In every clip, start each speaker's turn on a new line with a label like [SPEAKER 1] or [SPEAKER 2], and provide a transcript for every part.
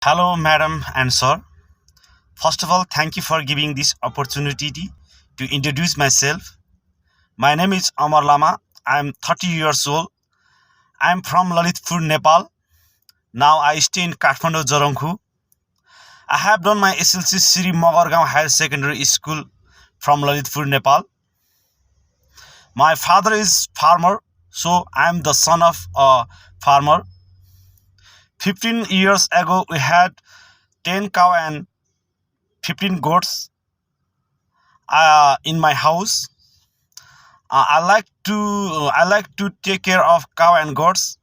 [SPEAKER 1] Hello, madam and sir. First of all, thank you for giving this opportunity to introduce myself. My name is Amar Lama. I'm 30 years old. I'm from Lalitpur, Nepal. Now I stay in Kathmandu, Jaronghu. I have done my SLC Sri Magargaon Higher Secondary School from Lalitpur, Nepal. My father is farmer, so I'm the son of a farmer. 15 years ago, we had 10 cow and 15 goats in my house. I like to take care of cow and goats.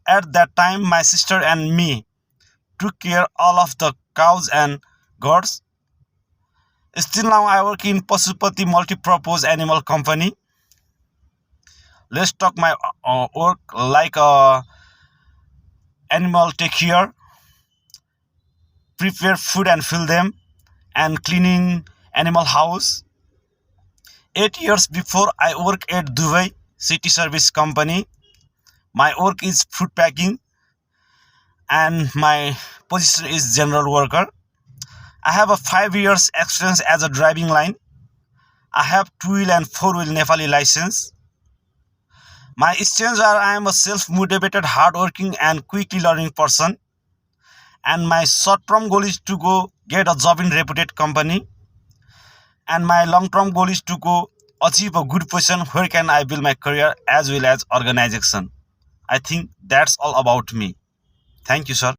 [SPEAKER 1] At that time, my sister and me took care all of the cows and goats. Still now, I work in Pasupati Multi-Purpose Animal Company. Let's talk my work like animal take care, prepare food and fill them, and cleaning animal house. 8 years before, I work at Dubai City Service Company. My work is food packing and my position is general worker. I have a 5 years experience as a driving line. I have two-wheel and four-wheel Nepali license. My strengths are I am a self-motivated, hardworking and quickly learning person. And my short-term goal is to go get a job in reputed company. And my long-term goal is to go achieve a good position where can I build my career as well as organization. I think that's all about me. Thank you, sir.